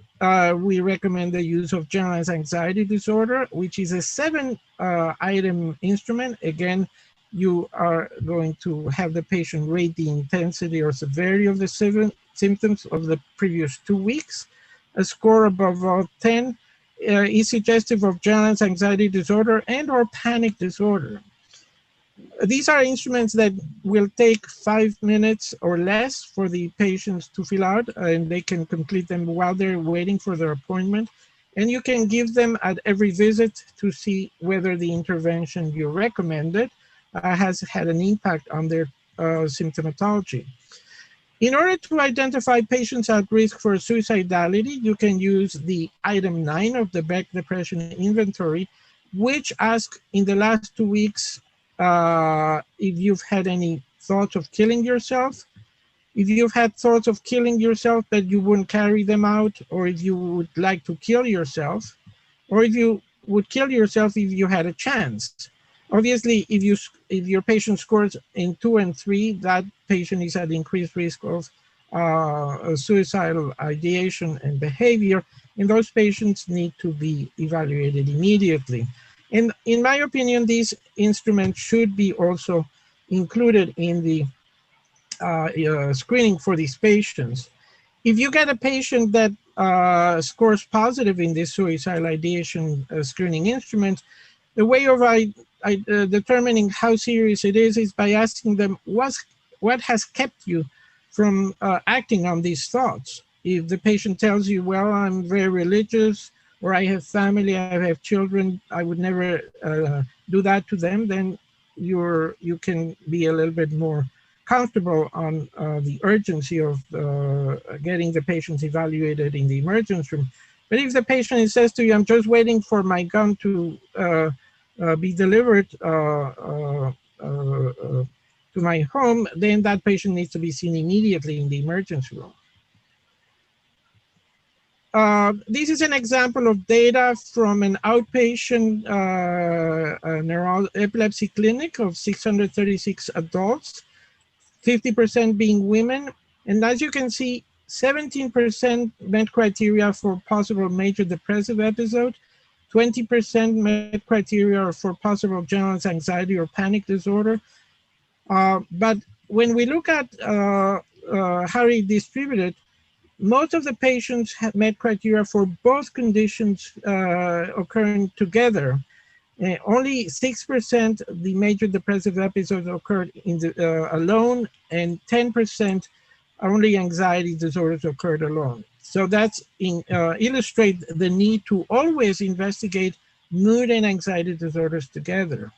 we recommend the use of generalized anxiety disorder, which is a 7-item instrument. Again, you are going to have the patient rate the intensity or severity of the 7 symptoms of the previous 2 weeks. A score above 10 is suggestive of generalized anxiety disorder and or panic disorder. These are instruments that will take 5 minutes or less for the patients to fill out, and they can complete them while they're waiting for their appointment. And you can give them at every visit to see whether the intervention you recommended has had an impact on their symptomatology. In order to identify patients at risk for suicidality, you can use the item 9 of the Beck Depression Inventory, which asks in the last 2 weeks if you've had any thoughts of killing yourself, if you've had thoughts of killing yourself but you wouldn't carry them out, or if you would like to kill yourself, or if you would kill yourself if you had a chance. Obviously, if your patient scores in 2 and 3, that patient is at increased risk of suicidal ideation and behavior, and those patients need to be evaluated immediately. And in my opinion, these instruments should be also included in the screening for these patients. If you get a patient that scores positive in this suicidal ideation screening instrument, the way of determining how serious it is by asking them what has kept you from acting on these thoughts. If the patient tells you, well, I'm very religious, or I have family, I have children, I would never do that to them, then you can be a little bit more comfortable on the urgency of getting the patients evaluated in the emergency room. But if the patient says to you, I'm just waiting for my gun to be delivered to my home, then that patient needs to be seen immediately in the emergency room. This is an example of data from an outpatient epilepsy clinic of 636 adults, 50% being women. And as you can see, 17% met criteria for possible major depressive episode, 20% met criteria for possible generalized anxiety or panic disorder. But when we look at how it distributed, most of the patients have met criteria for both conditions occurring together. Only 6% of the major depressive episodes occurred in alone, and 10% only anxiety disorders occurred alone. So that's illustrate the need to always investigate mood and anxiety disorders together.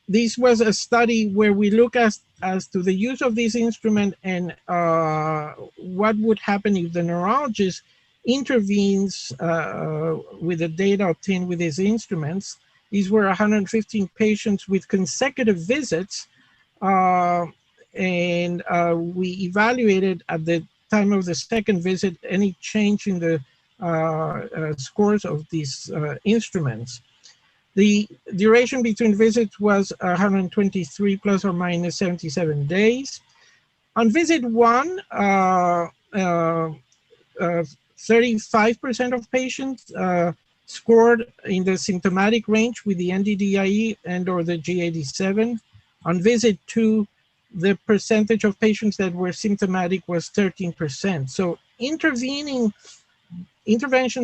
This was a study where we look as to the use of this instrument and what would happen if the neurologist intervenes with the data obtained with these instruments. These were 115 patients with consecutive visits, and we evaluated at the time of the second visit any change in the scores of these instruments. The duration between visits was 123 plus or minus 77 days. On visit 1, 35% of patients scored in the symptomatic range with the NDDIE and or the G87. On visit 2, the percentage of patients that were symptomatic was 13%. So interventions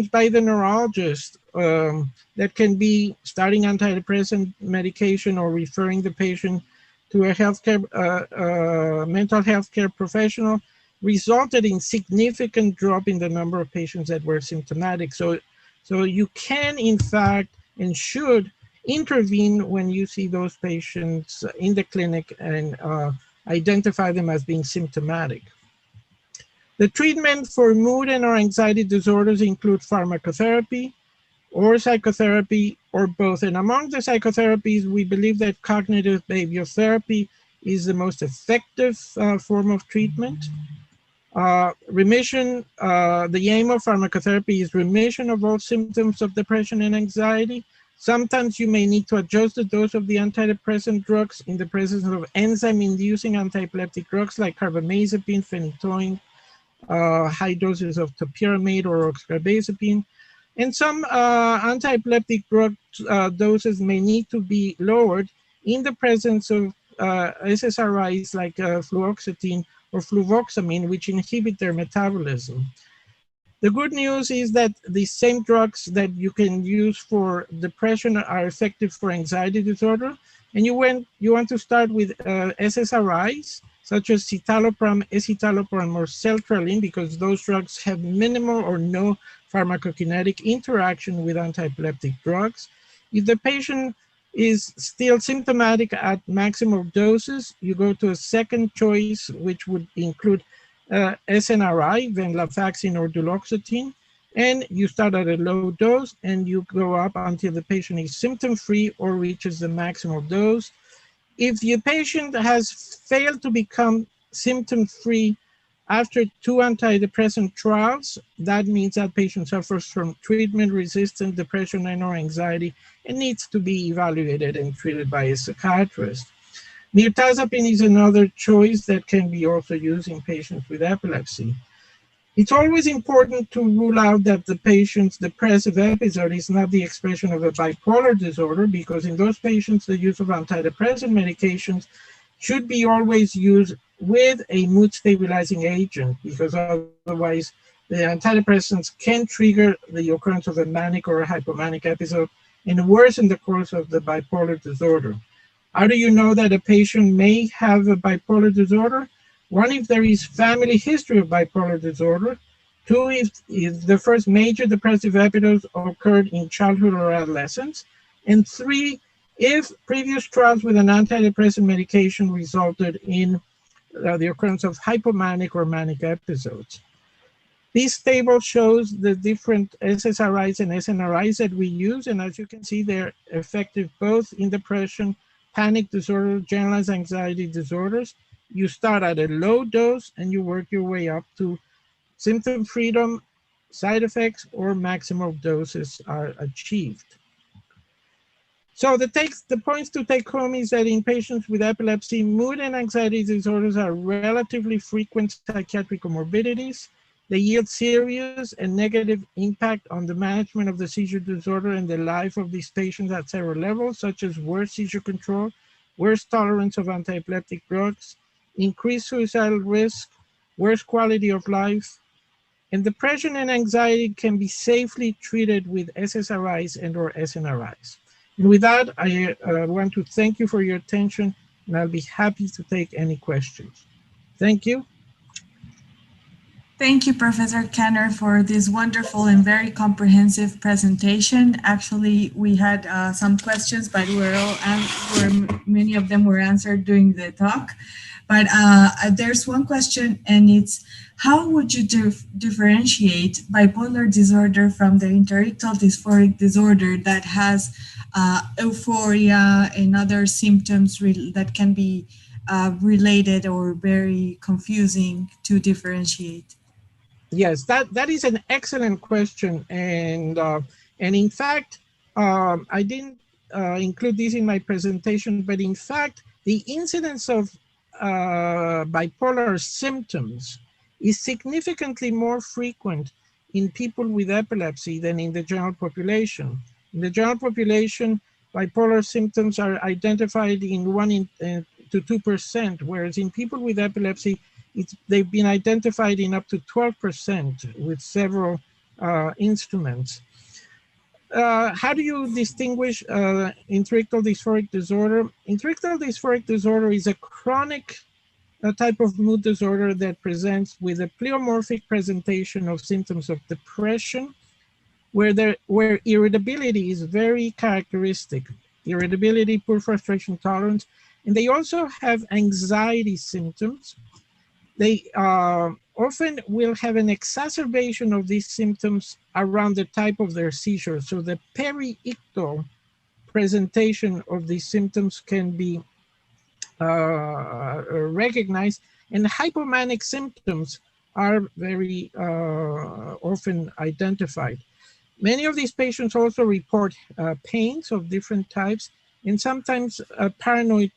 by the neurologist that can be starting antidepressant medication or referring the patient to a mental health care professional resulted in significant drop in the number of patients that were symptomatic. So you can, in fact, and should intervene when you see those patients in the clinic and identify them as being symptomatic. The treatment for mood and or anxiety disorders include pharmacotherapy or psychotherapy or both. And among the psychotherapies, we believe that cognitive behavioral therapy is the most effective form of treatment. Remission, the aim of pharmacotherapy is remission of all symptoms of depression and anxiety. Sometimes you may need to adjust the dose of the antidepressant drugs in the presence of enzyme-inducing antiepileptic drugs like carbamazepine, phenytoin, high doses of topiramate or oxcarbazepine. And some antiepileptic drug doses may need to be lowered in the presence of SSRIs like fluoxetine or fluvoxamine, which inhibit their metabolism. The good news is that the same drugs that you can use for depression are effective for anxiety disorder. And you want to start with SSRIs, such as citalopram, escitalopram, or sertraline, because those drugs have minimal or no pharmacokinetic interaction with antiepileptic drugs. If the patient is still symptomatic at maximal doses, you go to a second choice, which would include SNRI, venlafaxine or duloxetine, and you start at a low dose and you go up until the patient is symptom-free or reaches the maximal dose. If your patient has failed to become symptom-free after 2 antidepressant trials, that means that patient suffers from treatment-resistant depression and or anxiety and needs to be evaluated and treated by a psychiatrist. Mirtazapine is another choice that can be also used in patients with epilepsy. It's always important to rule out that the patient's depressive episode is not the expression of a bipolar disorder, because in those patients, the use of antidepressant medications should be always used with a mood stabilizing agent, because otherwise the antidepressants can trigger the occurrence of a manic or a hypomanic episode and worsen the course of the bipolar disorder. How do you know that a patient may have a bipolar disorder? 1, if there is family history of bipolar disorder. 2, if the first major depressive episodes occurred in childhood or adolescence. And 3, if previous trials with an antidepressant medication resulted in the occurrence of hypomanic or manic episodes. This table shows the different SSRIs and SNRIs that we use, and as you can see, they're effective both in depression, panic disorder, generalized anxiety disorders. You start at a low dose and you work your way up to symptom freedom, side effects, or maximal doses are achieved. So the points to take home is that in patients with epilepsy, mood and anxiety disorders are relatively frequent psychiatric comorbidities. They yield serious and negative impact on the management of the seizure disorder and the life of these patients at several levels, such as worse seizure control, worse tolerance of antiepileptic drugs, increased suicidal risk, worse quality of life, and depression and anxiety can be safely treated with SSRIs and or SNRIs. And with that, I want to thank you for your attention, and I'll be happy to take any questions. Thank you. Thank you, Professor Kenner, for this wonderful and very comprehensive presentation. Actually, we had some questions, but many of them were answered during the talk. But there's one question, and it's, how would you differentiate bipolar disorder from the interictal dysphoric disorder that has euphoria and other symptoms that can be related or very confusing to differentiate? Yes, that is an excellent question, and in fact, I didn't include this in my presentation, but in fact, the incidence of bipolar symptoms is significantly more frequent in people with epilepsy than in the general population. In the general population, bipolar symptoms are identified in 1 to 2%, whereas in people with epilepsy, they've been identified in up to 12% with several instruments. How do you distinguish intrictal dysphoric disorder? Intrictal dysphoric disorder is a chronic type of mood disorder that presents with a pleomorphic presentation of symptoms of depression, where irritability is very characteristic. Irritability, poor frustration tolerance, and they also have anxiety symptoms. They often will have an exacerbation of these symptoms around the type of their seizure. So the peri-ictal presentation of these symptoms can be recognized, and hypomanic symptoms are very often identified. Many of these patients also report pains of different types and sometimes a paranoid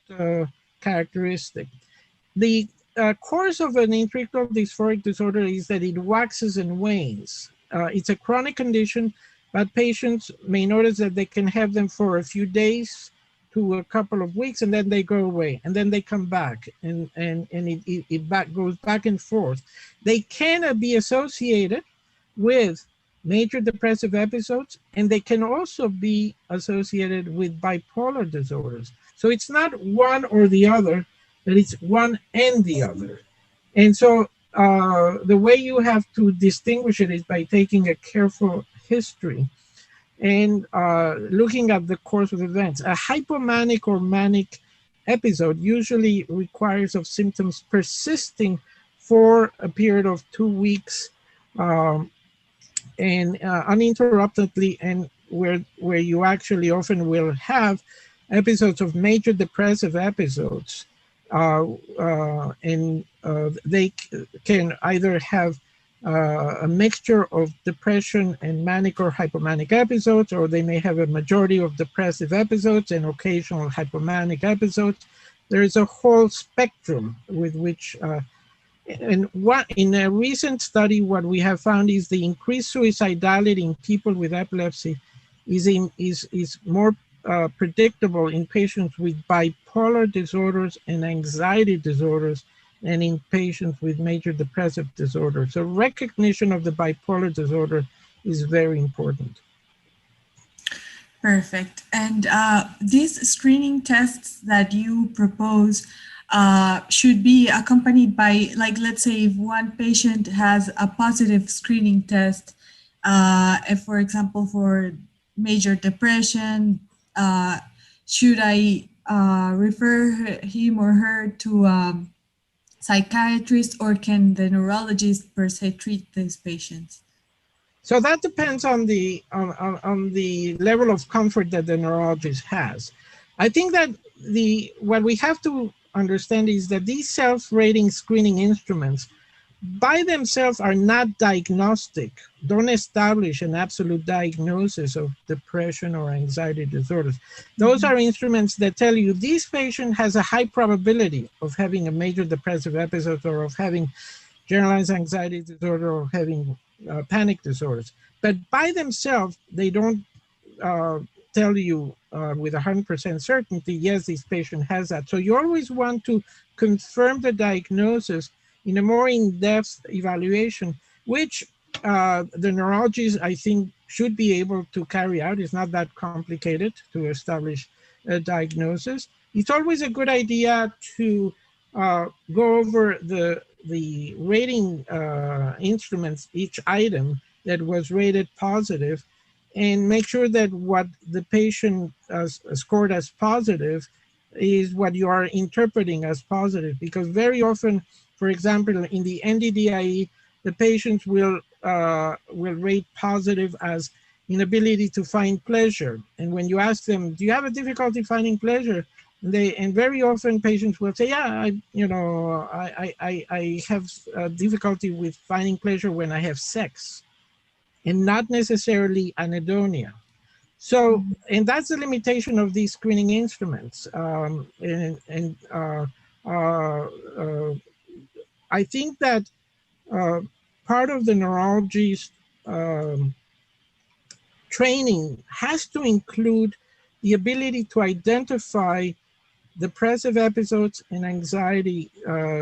characteristic. The course of an intrictal dysphoric disorder is that it waxes and wanes. It's a chronic condition, but patients may notice that they can have them for a few days to a couple of weeks, and then they go away, and then they come back, and it goes back and forth. They can be associated with major depressive episodes, and they can also be associated with bipolar disorders. So it's not one or the other, but it's one and the other. And so the way you have to distinguish it is by taking a careful history and looking at the course of events. A hypomanic or manic episode usually requires of symptoms persisting for a period of 2 weeks and uninterruptedly, and where you actually often will have episodes of major depressive episodes. They can either have a mixture of depression and manic or hypomanic episodes, or they may have a majority of depressive episodes and occasional hypomanic episodes. There is a whole spectrum with which, in a recent study, what we have found is the increased suicidality in people with epilepsy is more predictable in patients with bipolar disorders and anxiety disorders than in patients with major depressive disorder. So recognition of the bipolar disorder is very important. Perfect. And these screening tests that you propose should be accompanied by, like, let's say if one patient has a positive screening test, if, for example, for major depression, should I refer him or her to psychiatrist, or can the neurologist per se treat these patients? So that depends on the level of comfort that the neurologist has. I think that what we have to understand is that these self-rating screening instruments by themselves are not diagnostic, don't establish an absolute diagnosis of depression or anxiety disorders. Those are instruments that tell you this patient has a high probability of having a major depressive episode, or of having generalized anxiety disorder, or having panic disorders. But by themselves, they don't tell you with 100% certainty, yes, this patient has that. So you always want to confirm the diagnosis in a more in-depth evaluation, which the neurologist, I think, should be able to carry out. It's not that complicated to establish a diagnosis. It's always a good idea to go over the rating instruments, each item that was rated positive, and make sure that what the patient scored as positive is what you are interpreting as positive. Because very often, for example, in the NDDIE, the patients will rate positive as inability to find pleasure. And when you ask them, do you have a difficulty finding pleasure? And very often patients will say, yeah, I have difficulty with finding pleasure when I have sex, and not necessarily anhedonia. So, and that's the limitation of these screening instruments. I think that part of the neurologist training has to include the ability to identify depressive episodes and anxiety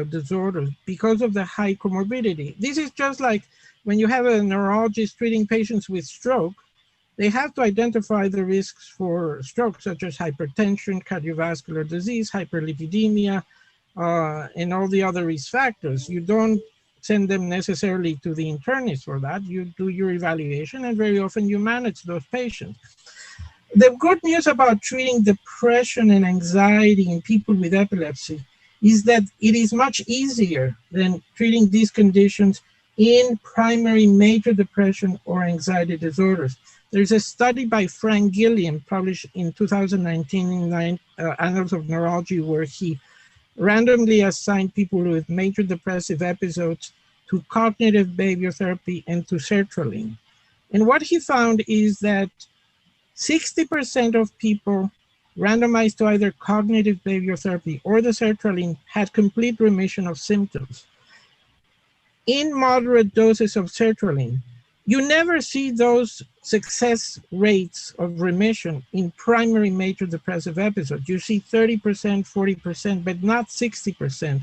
disorders because of the high comorbidity. This is just like when you have a neurologist treating patients with stroke, they have to identify the risks for stroke, such as hypertension, cardiovascular disease, hyperlipidemia, and all the other risk factors. You don't send them necessarily to the internist for that. You do your evaluation, and very often you manage those patients. The good news about treating depression and anxiety in people with epilepsy is that it is much easier than treating these conditions in primary major depression or anxiety disorders. There's a study by Frank Gilliam published in 2019 in Annals of Neurology, where he randomly assigned people with major depressive episodes to cognitive behavior therapy and to sertraline. And what he found is that 60% of people randomized to either cognitive behavior therapy or the sertraline had complete remission of symptoms. In moderate doses of sertraline, you never see those success rates of remission in primary major depressive episodes. You see 30%, 40%, but not 60%.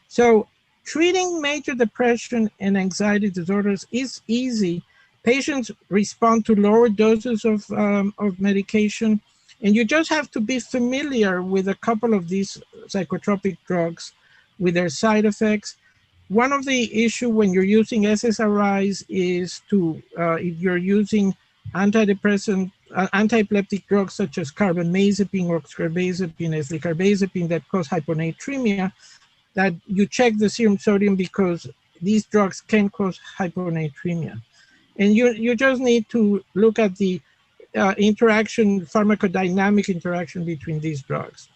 So treating major depression and anxiety disorders is easy. Patients respond to lower doses of medication, and you just have to be familiar with a couple of these psychotropic drugs with their side effects. One of the issues when you're using SSRIs is to, if you're using antidepressant, anti-epileptic drugs such as carbamazepine or carbazepine, eslicarbazepine that cause hyponatremia, that you check the serum sodium because these drugs can cause hyponatremia. And you just need to look at the interaction, pharmacodynamic interaction between these drugs.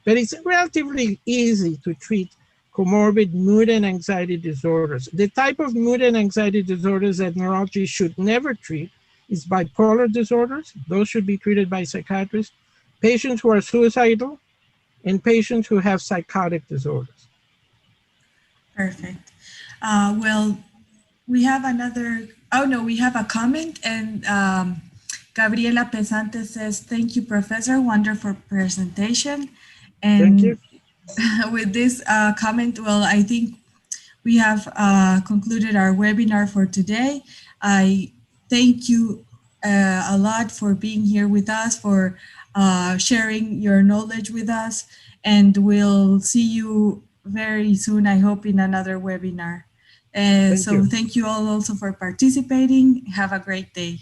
But it's relatively easy to treat comorbid mood and anxiety disorders. The type of mood and anxiety disorders that neurology should never treat is bipolar disorders. Those should be treated by psychiatrists, patients who are suicidal, and patients who have psychotic disorders. Perfect. Well, we have another, we have a comment, and Gabriela Pesante says, thank you, Professor, wonderful presentation. And thank you. With this comment, well, I think we have concluded our webinar for today. I thank you a lot for being here with us, for sharing your knowledge with us, and we'll see you very soon, I hope, in another webinar. Thank you all also for participating. Have a great day.